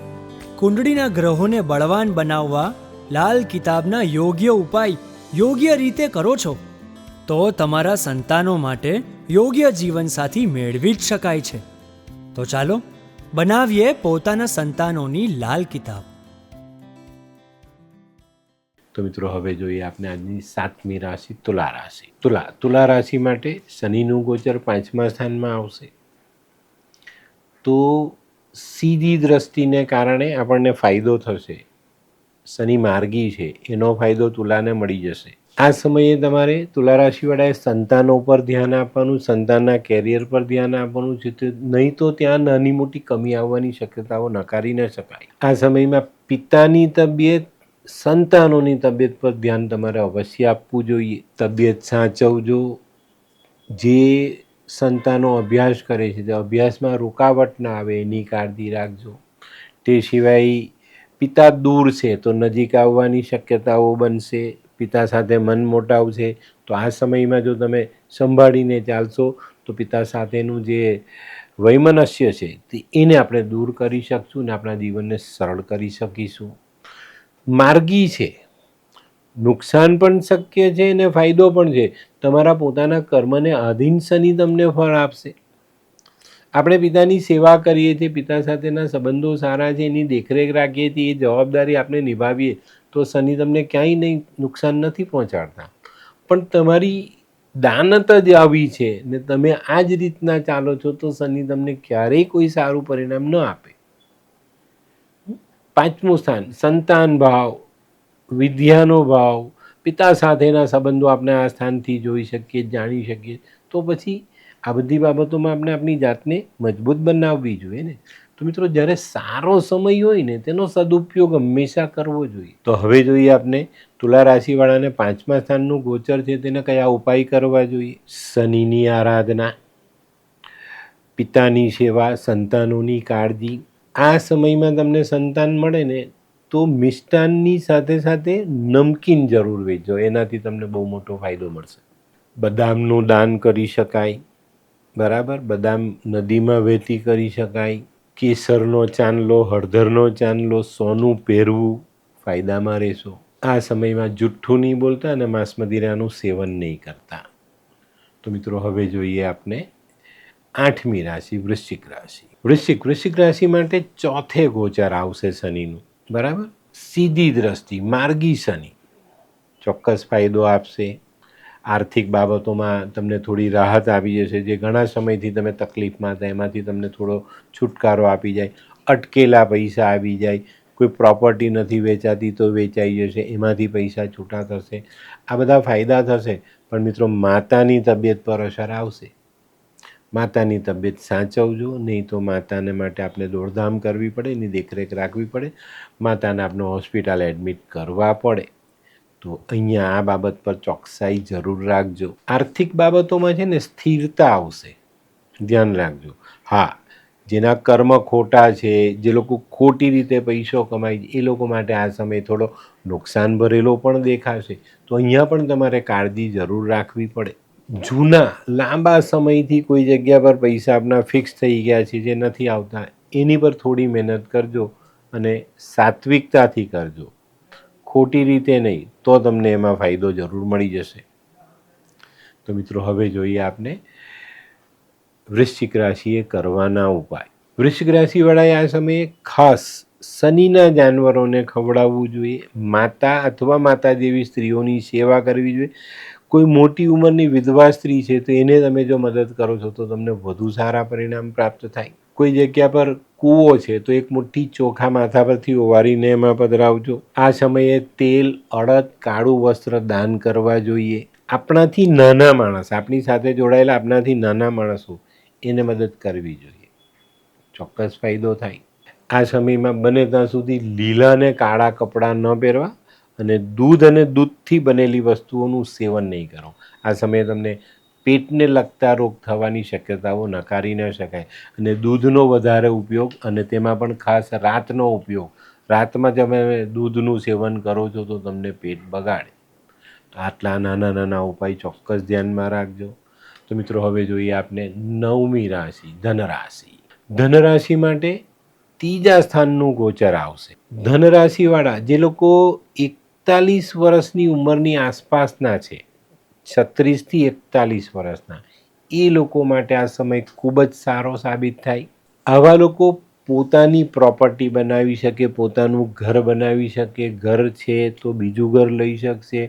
કુંડળીના ગ્રહોને બળવાન બનાવવા લાલ કિતાબના યોગ્ય ઉપાય યોગ્ય રીતે કરો છો તો તમારા સંતાનો માટે યોગ્ય જીવનસાથી મેળવી જ શકાય છે. તો ચાલો બનાવીએ પોતાના સંતાનોની લાલ કિતાબ. તો મિત્રો હવે જોઈએ આપણે આજની 7મી રાશિ તુલા રાશિ. તુલા રાશિ માટે શનિનું ગોચર 5મા સ્થાનમાં આવશે. તો સીધી દ્રષ્ટિને કારણે આપણને ફાયદો થશે. શનિ માર્ગી છે, એનો ફાયદો તુલાને મળી જશે. આ સમયે તમારે તુલા રાશિવાળાએ સંતાનો પર ધ્યાન આપવાનું, સંતાનના કેરિયર પર ધ્યાન આપવાનું છે, નહીં તો ત્યાં નાની મોટી કમી આવવાની શક્યતાઓ નકારી ન શકાય. આ સમયમાં પિતાની તબિયત સંતાનોની તબિયત પર ધ્યાન તમારે અવશ્ય આપવું જોઈએ. તબિયત સાચવજો. જે સંતાનો અભ્યાસ કરે છે તે અભ્યાસમાં રૂકાવટ ના આવે એની કાળજી રાખજો. તે સિવાય પિતા દૂર છે તો નજીક આવવાની શક્યતાઓ બનશે. પિતા સાથે મન મોટાવ છે તો આ સમયમાં જો તમે સંભાળીને ચાલશો તો પિતા સાથેનું જે વૈમનસ્ય છે તે એને આપણે દૂર કરી શકશું ને આપણા જીવનને સરળ કરી શકીશું. માર્ગી છે, નુકસાન પણ શક્ય છે અને ફાયદો પણ છે. તમારા પોતાના કર્મને આધીન શનિ તમને ફળ આપશે. આપણે પિતાની સેવા કરીએ છીએ, પિતા સાથેના સંબંધો સારા છે, એની દેખરેખ રાખીએ છીએ, એ જવાબદારી આપણે નિભાવીએ તો શનિ તમને ક્યાંય નહીં નુકસાન નથી પહોંચાડતા. પણ તમારી દાનત જ આવી છે ને તમે આ જ રીતના ચાલો છો તો શનિ તમને ક્યારેય કોઈ સારું પરિણામ ન આપે. 5મું સ્થાન સંતાન ભાવ, વિદ્યાનો ભાવ, પિતા સાથેના સંબંધો આપણે આ સ્થાનથી જોઈ શકીએ, જાણી શકીએ. તો પછી આ બધી બાબતોમાં આપણે આપણી જાતને મજબૂત બનાવવી જોઈએ ને. તો મિત્રો, જ્યારે સારો સમય હોય ને તેનો સદુપયોગ હંમેશા કરવો જોઈએ. તો હવે જોઈએ આપણે તુલા રાશિવાળાને 5મા સ્થાનનું ગોચર છે તેને કયા ઉપાય કરવા જોઈએ. શનિની આરાધના, પિતાની સેવા, સંતાનોની કાળજી. આ સમયમાં તમને સંતાન મળે ને તો મિષ્ટાનની સાથે સાથે નમકીન જરૂર વેચજો, એનાથી તમને બહુ મોટો ફાયદો મળશે. બદામનું દાન કરી શકાય, બરાબર, બદામ નદીમાં વહેતી કરી શકાય. કેસરનો ચાંદલો, હળદરનો ચાંદલો, સોનું પહેરવું, ફાયદામાં રહેશો. આ સમયમાં જુઠ્ઠું નહીં બોલતા અને માંસ મદિરાનું સેવન નહીં કરતા. તો મિત્રો, હવે જોઈએ આપણે 8મી રાશિ વૃશ્ચિક રાશિ. વૃશ્ચિક રાશિ માટે ચોથે ગોચર આવશે શનિનું, બરાબર. સીધી દ્રષ્ટિ, માર્ગી શનિ ચોક્કસ ફાયદો આપશે. આર્થિક બાબતોમાં તમને થોડી રાહત આપી જશે. જે ઘણા સમયથી તમે તકલીફમાં હતા એમાંથી તમને થોડો છુટકારો આપી જાય. અટકેલા પૈસા આવી જાય. કોઈ પ્રોપર્ટી નથી વેચાતી તો વેચાઈ જશે, એમાંથી પૈસા છૂટા થશે. આ બધા ફાયદા થશે. પણ મિત્રો, માતાની તબિયત પર અસર આવશે. માતાની તબિયત સાચવજો, નહીં તો માતાને માટે આપણે દોડધામ કરવી પડે, એની દેખરેખ રાખવી પડે, માતાને આપણે હોસ્પિટલ એડમિટ કરવા પડે. તો અહીંયા આ બાબત પર ચોકસાઈ જરૂર રાખજો. આર્થિક બાબતોમાં છે ને સ્થિરતા આવશે, ધ્યાન રાખજો. હા, જેના કર્મ ખોટા છે, જે લોકો ખોટી રીતે પૈસો કમાય છે, એ લોકો માટે આ સમય થોડો નુકસાન ભરેલો પણ દેખાશે. તો અહીંયા પણ તમારે કાળજી જરૂર રાખવી પડે. જૂના લાંબા સમયથી કોઈ જગ્યા પર પૈસા આપના ફિક્સ થઈ ગયા છે, જે નથી આવતા, એની પર થોડી મહેનત કરજો અને સાત્વિકતાથી કરજો, ખોટી રીતે નહીં, તો તમને એમાં ફાયદો જરૂર મળી જશે. તો મિત્રો, હવે જોઈએ આપણે વૃશ્ચિક રાશિએ કરવાના ઉપાય. વૃશ્ચિક રાશિવાળાએ આ સમયે ખાસ શનિના જાનવરોને ખવડાવવું જોઈએ. માતા અથવા માતા જેવી સ્ત્રીઓની સેવા કરવી જોઈએ. કોઈ મોટી ઉંમરની વિધવા સ્ત્રી છે તો એને તમે જો મદદ કરો છો તો તમને વધુ સારા પરિણામ પ્રાપ્ત થાય. કોઈ જગ્યા પર કૂવો છે તો એક મુઠ્ઠી ચોખા માથા પરથી ઓવારીને એમાં પધરાવજો. આ સમયે તેલ, અડદ, કાળું વસ્ત્ર દાન કરવા જોઈએ. આપણાથી નાના માણસ, આપણી સાથે જોડાયેલા આપણાથી નાના માણસો, એને મદદ કરવી જોઈએ, ચોક્કસ ફાયદો થાય. આ સમયમાં બને ત્યાં સુધી લીલા અને કાળા કપડાં ન પહેરવા અને દૂધ અને દૂધથી બનેલી વસ્તુઓનું સેવન નહીં કરો. આ સમયે તમને પેટને લગતા રોગ થવાની શક્યતાઓ નકારી ન શકાય. અને દૂધનો વધારે ઉપયોગ, અને તેમાં પણ ખાસ રાતનો ઉપયોગ, રાતમાં તમે દૂધનું સેવન કરો છો તો તમને પેટ બગાડે. તો આટલા નાના નાના ઉપાય ચોક્કસ ધ્યાનમાં રાખજો. તો મિત્રો, હવે જોઈએ આપણે 9મી રાશિ ધનરાશિ. ધનરાશિ માટે 3જા સ્થાનનું ગોચર આવશે. ધનરાશિવાળા જે લોકો 41 વર્ષની ઉંમરની આસપાસના છે, 36થી 41 વર્ષના, એ લોકો માટે આ સમય ખૂબ જ સારો સાબિત થાય. આવા લોકો પોતાની પ્રોપર્ટી બનાવી શકે, પોતાનું ઘર બનાવી શકે. ઘર છે તો બીજું ઘર લઈ શકશે,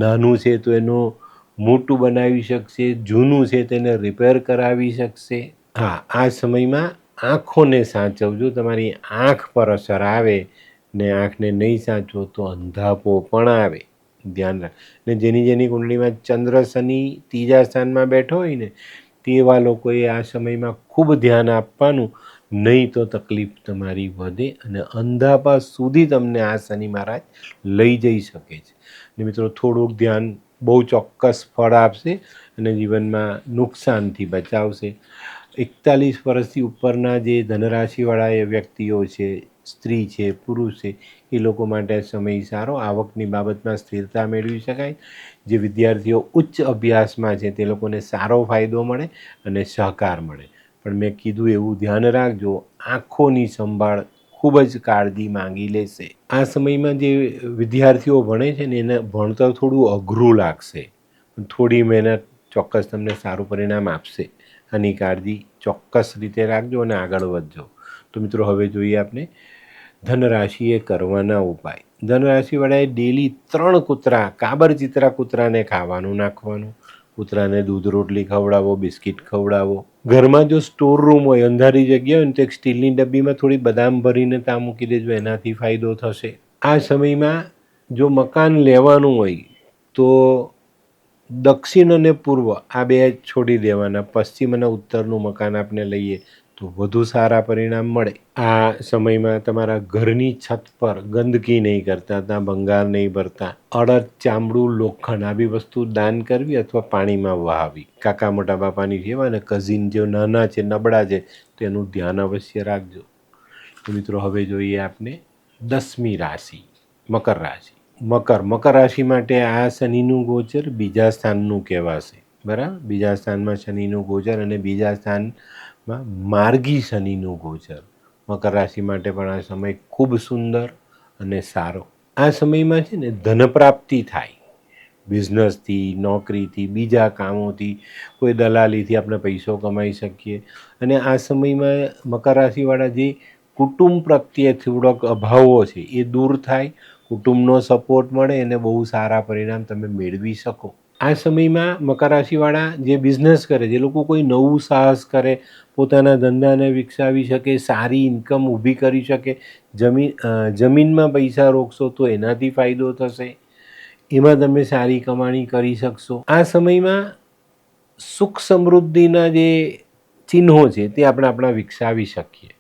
નાનું છે તો એનું મોટું બનાવી શકશે, જૂનું છે તેને રિપેર કરાવી શકશે. હા, આ સમયમાં આંખોને સાચવજો. તમારી આંખ પર અસર આવે ને આંખને નહીં સાચવો તો અંધાપો પણ આવે, ધ્યાન રાખ. ને જેની કુંડળીમાં ચંદ્ર શનિ 3જા સ્થાનમાં બેઠો હોય ને તેવા લોકોએ આ સમયમાં ખૂબ ધ્યાન આપવાનું. નહીં તો તકલીફ તમારી વધે અને અંધાપા સુધી તમને આ શનિ મહારાજ લઈ જઈ શકે છે. અને મિત્રો થોડુંક ધ્યાન બહુ ચોક્કસ ફળ આપશે અને જીવનમાં નુકસાનથી બચાવશે. 41 વર્ષથી ઉપરના જે ધનરાશિવાળા વ્યક્તિઓ છે, સ્ત્રી છે, પુરુષ છે, એ લોકો માટે આ સમય સારો. આવકની બાબતમાં સ્થિરતા મેળવી શકાય. જે વિદ્યાર્થીઓ ઉચ્ચ અભ્યાસમાં છે તે લોકોને સારો ફાયદો મળે અને સહકાર મળે. પણ મેં કીધું એવું ધ્યાન રાખજો, આંખોની સંભાળ ખૂબ જ કાળજી માંગી લેશે. આ સમયમાં જે વિદ્યાર્થીઓ ભણે છે ને એને ભણતર થોડું અઘરું લાગશે, પણ થોડી મહેનત ચોક્કસ તમને સારું પરિણામ આપશે. આની કાળજી ચોક્કસ રીતે રાખજો અને આગળ વધજો. તો મિત્રો હવે જોઈએ આપણે ધનરાશિએ કરવાના ઉપાય. ધનરાશિવાળાએ ડેલી 3 કૂતરા, કાબર ચિત્રા કૂતરાને ખાવાનું નાખવાનું. કૂતરાને દૂધ રોટલી ખવડાવો, બિસ્કિટ ખવડાવો. ઘરમાં જો સ્ટોર રૂમ હોય, અંધારી જગ્યા હોય ને, તો એક સ્ટીલની ડબ્બીમાં થોડી બદામ ભરીને ત્યાં મૂકી દેજો, એનાથી ફાયદો થશે. આ સમયમાં જો મકાન લેવાનું હોય તો દક્ષિણ અને પૂર્વ આ બે છોડી દેવાના. પશ્ચિમ અને ઉત્તરનું મકાન આપણે લઈએ તો વધુ સારા પરિણામ મળે. આ સમયમાં તમારા ઘરની છત પર ગંદકી નહીં કરતા, ત્યાં ભંગાર નહીં ભરતા. અડદ, ચામડું, લોખંડ આવી વસ્તુ દાન કરવી અથવા પાણીમાં વહાવી. કાકા મોટા બાપાની સેવા અને કઝિન જે નાના છે, નબળા છે, તો એનું ધ્યાન અવશ્ય રાખજો. તો મિત્રો હવે જોઈએ આપણે 10મી રાશિ, મકર રાશિ. મકર રાશિ માટે આ શનિનું ગોચર બીજા સ્થાનનું કહેવાશે. બરાબર, બીજા સ્થાનમાં શનિનું ગોચર અને બીજા સ્થાનમાં માર્ગી શનિનું ગોચર. મકર રાશિ માટે પણ આ સમય ખૂબ સુંદર અને સારો. આ સમયમાં છે ને ધન પ્રાપ્તિ થાય. બિઝનેસથી, નોકરીથી, બીજા કામોથી, કોઈ દલાલીથી આપણે પૈસો કમાઈ શકીએ. અને આ સમયમાં મકર રાશિવાળા જે કુટુંબ પ્રત્યે થોડોક અભાવો છે એ દૂર થાય, કુટુંબનો સપોર્ટ મળે અને બહુ સારા પરિણામ તમે મેળવી શકો. આ સમયમાં મકર રાશિવાળા જે બિઝનેસ કરે, જે લોકો કોઈ નવું સાહસ કરે, પોતાના ધંધાને વિકસાવી શકે, સારી ઇન્કમ ઊભી કરી શકે, જમીનમાં પૈસા રોકશો તો એનાથી ફાયદો થશે, એમાં તમે સારી કમાણી કરી શકશો. આ સમયમાં સુખ સમૃદ્ધિના જે ચિહ્નો છે તે આપણે આપણા વિકસાવી શકીએ.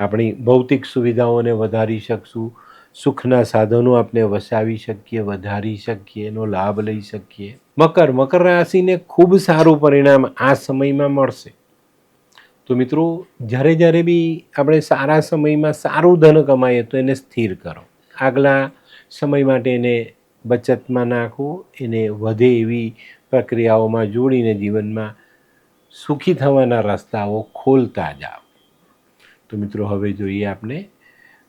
આપણી ભૌતિક સુવિધાઓને વધારી શકશું, સુખના સાધનો આપણે વસાવી શકીએ, વધારી શકીએ, એનો લાભ લઈ શકીએ. મકર રાશિને ખૂબ સારું પરિણામ આ સમયમાં મળશે. તો મિત્રો જ્યારે બી આપણે સારા સમયમાં સારું ધન કમાઈએ તો એને સ્થિર કરો. આગલા સમય માટે એને બચતમાં નાખો, એને વધે એવી પ્રક્રિયાઓમાં જોડીને જીવનમાં સુખી થવાના રસ્તાઓ ખોલતા જાઓ. તો મિત્રો હવે જોઈએ આપણે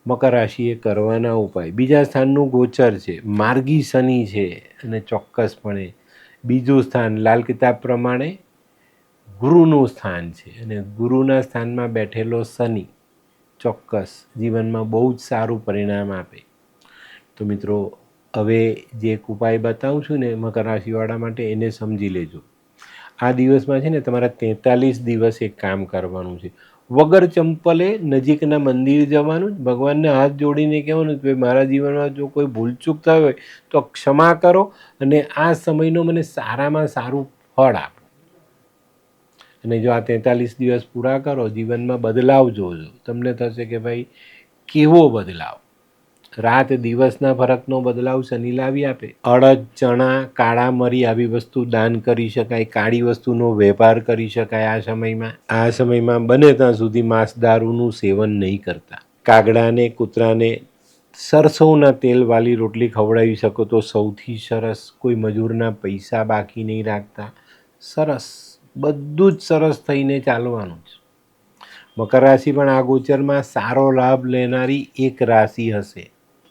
મકર રાશિએ કરવાના ઉપાય. બીજા સ્થાનનું ગોચર છે, માર્ગી શનિ છે અને ચોક્કસપણે બીજું સ્થાન લાલ કિતાબ પ્રમાણે ગુરુનું સ્થાન છે અને ગુરુના સ્થાનમાં બેઠેલો શનિ ચોક્કસ જીવનમાં બહુ જ સારું પરિણામ આપે. તો મિત્રો હવે જે એક ઉપાય બતાવું છું ને મકર રાશિવાળા માટે, એને સમજી લેજો. આ દિવસમાં છે ને તમારા 43 દિવસ એક કામ કરવાનું છે. વગર ચંપલે નજીકના મંદિર જવાનું, ભગવાનને હાથ જોડીને કહેવાનું કે મારા જીવનમાં જો કોઈ ભૂલચૂક થઈ હોય તો ક્ષમા કરો અને આ સમયનો મને સારામાં સારું ફળ આપો. અને જો આ 43 દિવસ પૂરા કરો, જીવનમાં બદલાવ જોજો. તમને થશે કે ભાઈ કેવો બદલાવ! રાત દિવસના ફરકનો બદલાવ શનિ લાવી આપે. અડદ, ચણા, કાળા મરી આવી વસ્તુ દાન કરી શકાય. કાળી વસ્તુનો વેપાર કરી શકાય આ સમયમાં. આ સમયમાં બને ત્યાં સુધી માંસ દારૂનું સેવન નહીં કરતા. કાગડાને, કૂતરાને સરસવના તેલવાળી રોટલી ખવડાવી શકો તો સૌથી સરસ. કોઈ મજૂરના પૈસા બાકી નહીં રાખતા. સરસ, બધું જ સરસ થઈને ચાલવાનું છે. મકર રાશિ પણ આ ગોચરમાં સારો લાભ લેનારી એક રાશિ હશે.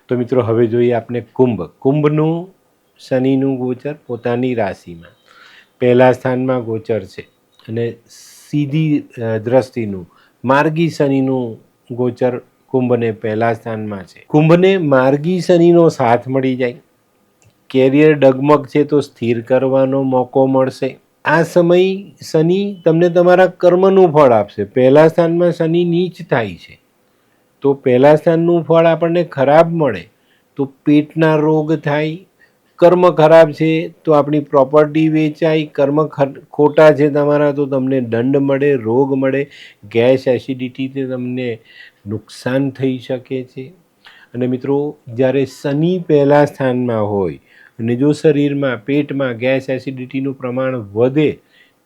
તો મિત્રો હવે જોઈએ આપણે કુંભ. કુંભનું શનિનું ગોચર પોતાની રાશિમાં પહેલા સ્થાનમાં ગોચર છે અને સીધી દ્રષ્ટિનું માર્ગી શનિનું ગોચર કુંભને પહેલા સ્થાનમાં છે. કુંભને માર્ગી શનિનો સાથ મળી જાય, કેરિયર ડગમગ છે તો સ્થિર કરવાનો મોકો મળશે. આ સમય શનિ તમને તમારા કર્મનું ફળ આપશે. પહેલા સ્થાનમાં શનિ નીચ થાય છે તો પહેલા સ્થાનનું ફળ આપણને ખરાબ મળે તો પેટના રોગ થાય, કર્મ ખરાબ છે તો આપણી પ્રોપર્ટી વેચાય, કર્મ ખોટા છે તમારા તો તમને દંડ મળે, રોગ મળે, ગેસ એસિડિટીથી તમને નુકસાન થઈ શકે છે. અને મિત્રો, જ્યારે શનિ પહેલા સ્થાનમાં હોય અને જો શરીરમાં પેટમાં ગેસ એસિડિટીનું પ્રમાણ વધે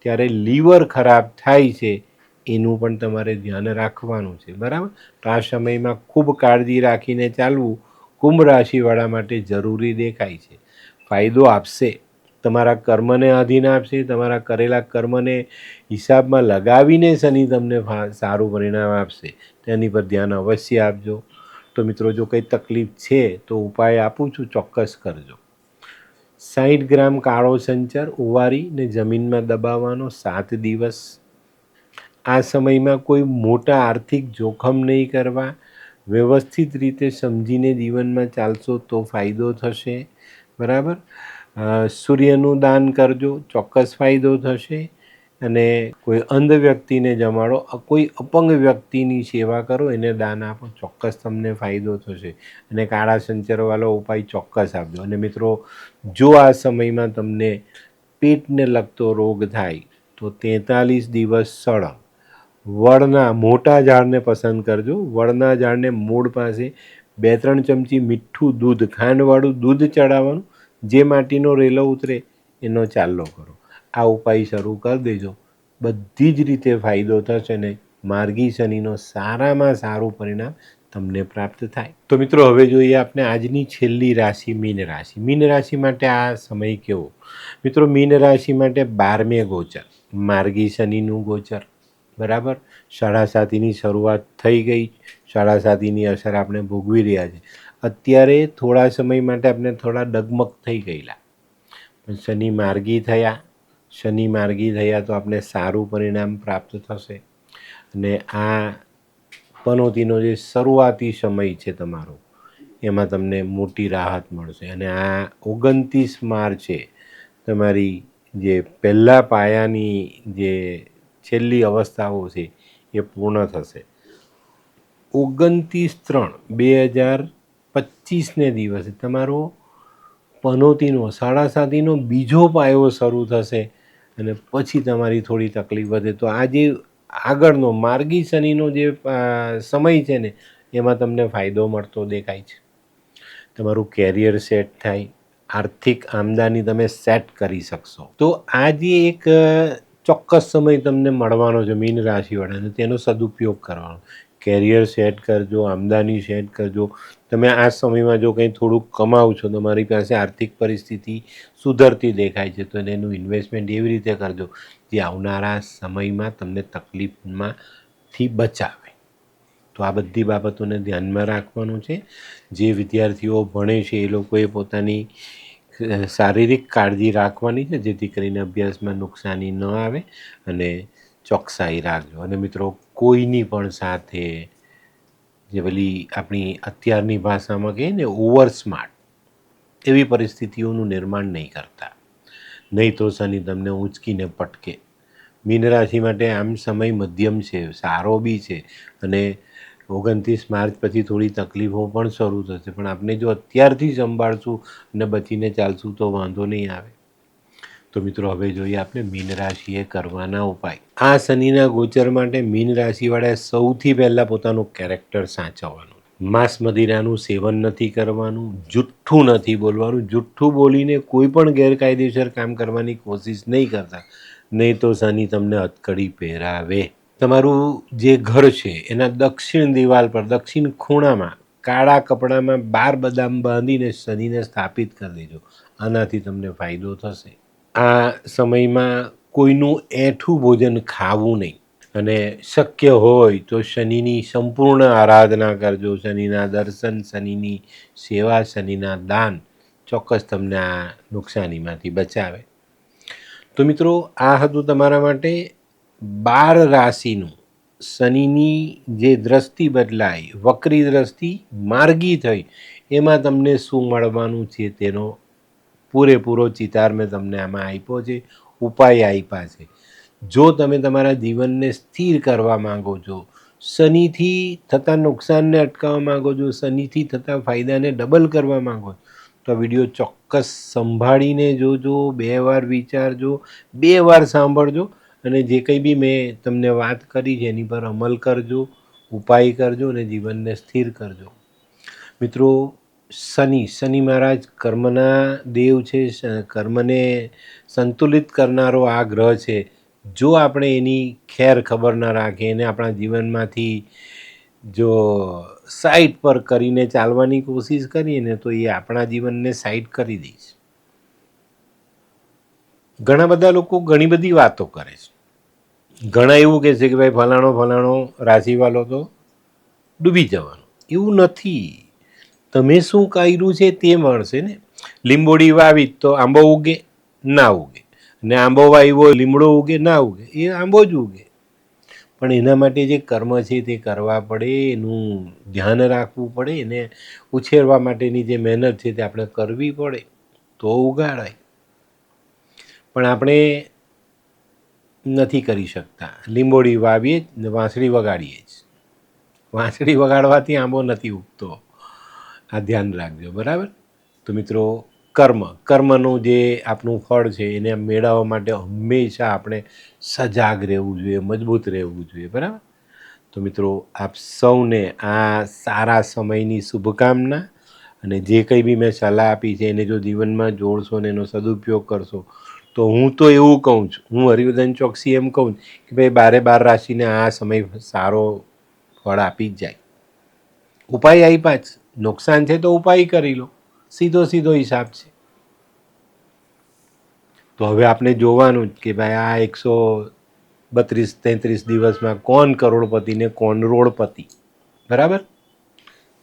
ત્યારે લીવર ખરાબ થાય છે, એનું પણ તમારે ધ્યાન રાખવાનું છે. બરાબર? તો આ સમયમાં ખૂબ કાળજી રાખીને ચાલવું કુંભ રાશિવાળા માટે જરૂરી દેખાય છે. ફાયદો આપશે, તમારા કર્મને આધીન આપશે. તમારા કરેલા કર્મને હિસાબમાં લગાવીને શનિ તમને સારું પરિણામ આપશે. તેની પર ધ્યાન અવશ્ય આપજો. તો મિત્રો, જો કંઈ તકલીફ છે તો ઉપાય આપું છું, ચોક્કસ કરજો. 60 ગ્રામ કાળો સંચર ઉવારીને જમીનમાં દબાવવાનો 7 દિવસ. આ સમયમાં કોઈ મોટા આર્થિક જોખમ નહીં કરવા. વ્યવસ્થિત રીતે સમજીને જીવનમાં ચાલશો તો ફાયદો થશે. બરાબર? સૂર્યનું દાન કરજો, ચોક્કસ ફાયદો થશે. અને કોઈ અંધ વ્યક્તિને જમાડો, કોઈ અપંગ વ્યક્તિની સેવા કરો, એને દાન આપો, ચોક્કસ તમને ફાયદો થશે. અને કાળા સંચરવાળો ઉપાય ચોક્કસ આપજો. અને મિત્રો, જો આ સમયમાં તમને પેટને લગતો રોગ થાય તો 43 દિવસ સળંગ વડના મોટા ઝાડને પસંદ કરજો. વડના ઝાડને મૂળ પાસે 2-3 ચમચી મીઠું દૂધ, ખાંડવાળું દૂધ ચડાવવાનું. જે માટીનો રેલો ઉતરે એનો ચાલ્લો કરો. આ ઉપાય શરૂ કરી દેજો, બધી જ રીતે ફાયદો થશે ને માર્ગી શનિનો સારામાં સારું પરિણામ તમને પ્રાપ્ત થાય. તો મિત્રો, હવે જોઈએ આપણે આજની છેલ્લી રાશિ, મીન રાશિ. મીન રાશિ માટે આ સમય કેવો? મિત્રો, મીન રાશિ માટે 12મે ગોચર, માર્ગી શનિનું ગોચર. બરાબર? 7:30ની શરૂઆત થઈ ગઈ. 7:30ની અસર આપણે ભોગવી રહ્યા છે. અત્યારે થોડા સમય માટે આપણે થોડા ડગમગ થઈ ગયેલા, પણ શનિ માર્ગી થયા તો આપણે સારું પરિણામ પ્રાપ્ત થશે. અને આ પનોતીનો જે શરૂઆતી સમય છે તમારો, એમાં તમને મોટી રાહત મળશે. અને આ 29 માર્ચે તમારી જે પહેલા પાયાની જે છેલ્લી અવસ્થાઓ છે એ પૂર્ણ થશે. 29/3/2025ને દિવસે તમારો પનોતીનો 7:30નો બીજો પાયો શરૂ થશે. અને પછી તમારી થોડી તકલીફ વધે. તો આ જે આગળનો માર્ગી શનિનો જે સમય છે ને, એમાં તમને ફાયદો મળતો દેખાય છે. તમારું કેરિયર સેટ થાય, આર્થિક આમદની તમે સેટ કરી શકશો. તો આ જે એક ચોક્કસ સમય તમને મળવાનો છે મીન રાશિવાળાને, તેનો સદુપયોગ કરવાનો. કેરિયર સેટ કરજો, આમદની સેટ કરજો. તમે આ સમયમાં જો કંઈ થોડુંક કમાવ છો, તમારી પાસે આર્થિક પરિસ્થિતિ સુધરતી દેખાય છે, તો એનું ઇન્વેસ્ટમેન્ટ એવી રીતે કરજો જે આવનારા સમયમાં તમને તકલીફમાંથી બચાવે. તો આ બધી બાબતોને ધ્યાનમાં રાખવાનું છે. જે વિદ્યાર્થીઓ ભણે છે એ લોકોએ પોતાની શારીરિક કાળજી રાખવાની છે, જેથી કરીને અભ્યાસમાં નુકસાની ન આવે. અને ચોકસાઈ રાખજો. અને મિત્રો, કોઈની પણ સાથે જે પેલી આપણી અત્યારની ભાષામાં કહીએ ને ઓવર સ્માર્ટ, એવી પરિસ્થિતિઓનું નિર્માણ નહીં કરતા, નહીં તો શનિ તમને ઊંચકીને પટકે. મીન રાશિ માટે આમ સમય મધ્યમ છે, સારો બી છે. અને 29 માર્ચ પછી થોડી તકલીફો પણ શરૂ થશે, પણ આપણે જો અત્યારથી સંભાળશું અને બચીને ચાલશું તો વાંધો નહીં આવે. તો મિત્રો, હવે જોઈએ આપણે મીન રાશિએ કરવાના ઉપાય. આ શનિના ગોચર માટે મીન રાશિવાળાએ સૌથી પહેલાં પોતાનું કેરેક્ટર સાચવવાનું. માંસ મદિરાનું સેવન નથી કરવાનું, જુઠ્ઠું નથી બોલવાનું. જુઠ્ઠું બોલીને કોઈ પણ ગેરકાયદેસર કામ કરવાની કોશિશ નહીં કરતા, નહીં તો શનિ તમને હથકડી પહેરાવે. તમારું જે ઘર છે એના દક્ષિણ દિવાલ પર, દક્ષિણ ખૂણામાં કાળા કપડામાં 12 બદામ બાંધીને શનિને સ્થાપિત કરી દેજો. આનાથી તમને ફાયદો થશે. આ સમયમાં કોઈનું એઠું ભોજન ખાવું નહીં. અને શક્ય હોય તો શનિની સંપૂર્ણ આરાધના કરજો. શનિના દર્શન, શનિની સેવા, શનિના દાન ચોક્કસ તમને આ નુકસાનીમાંથી બચાવે. તો મિત્રો, આ હતું તમારા માટે 12 રાશિનું શનિની જે દ્રષ્ટિ બદલાઈ, વક્રી દ્રષ્ટિ માર્ગી થઈ, એમાં તમને શું મળવાનું છે તેનો પૂરેપૂરો ચિતાર મેં તમને આમાં આપ્યો છે, ઉપાય આપ્યા છે. જો તમે તમારા જીવનને સ્થિર કરવા માગો છો, શનિથી થતા નુકસાનને અટકાવવા માગો છો, શનિથી થતા ફાયદાને ડબલ કરવા માગો છો, તો આ વિડીયો ચોક્કસ સંભાળીને જોજો, 2 વાર વિચારજો, 2 વાર સાંભળજો અને જે કંઈ બી મેં તમને વાત કરી છે એની પર અમલ કરજો, ઉપાય કરજો અને જીવનને સ્થિર કરજો. મિત્રો, શનિ મહારાજ કર્મના દેવ છે, કર્મને સંતુલિત કરનારો આ ગ્રહ છે. જો આપણે એની ખેર ખબર ન રાખીએ, એને આપણા જીવનમાંથી જો સાઈડ પર કરીને ચાલવાની કોશિશ કરીએ ને તો એ આપણા જીવનને સાઈડ કરી દે છે. ઘણા બધા લોકો ઘણી બધી વાતો કરે છે. ઘણા એવું કહે છે કે ભાઈ ફલાણો રાશિવાળો તો ડૂબી જવાનો. એવું નથી. તમે શું કર્યું છે તે મળશે ને. લીંબોડી વાવી તો આંબો ઉગે ના ઉગે, ને આંબો વાવ્યો લીમડો ઉગે ના ઉગે, એ આંબો જ ઉગે. પણ એના માટે જે કર્મ છે તે કરવા પડે, એનું ધ્યાન રાખવું પડે, એને ઉછેરવા માટેની જે મહેનત છે તે આપણે કરવી પડે તો ઉગાડાય. પણ આપણે નથી કરી શકતા. લીંબોડી વાવીએ ને વાંસળી વગાડીએ જ. વાંસળી વગાડવાથી આંબો નથી ઉગતો. આ ધ્યાન રાખજો, બરાબર? તો મિત્રો, કર્મનું જે આપણું ફળ છે એને મેળવવા માટે હંમેશા આપણે સજાગ રહેવું જોઈએ, મજબૂત રહેવું જોઈએ, બરાબર? તો મિત્રો, આપ સૌને આ સારા સમયની શુભકામના. અને જે કંઈ બી મેં સલાહ આપી છે એને જો જીવનમાં જોડશો ને એનો સદુપયોગ કરશો તો હું તો એવું કહું છું, હું હરિવર્ધન ચોકસી એમ કહું કે ભાઈ 12 રાશિને આ સમય સારો ફળ આપી જ જાય. ઉપાય આપ્યા જ, નુકસાન છે તો ઉપાય કરી લો, સીધો હિસાબ છે. તો હવે આપણે જોવાનું જ કે ભાઈ આ 132-33 દિવસમાં કોણ કરોડપતિ ને કોણ રોડપતિ, બરાબર?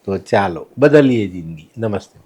તો ચાલો બદલીએ જિંદગી. નમસ્તે.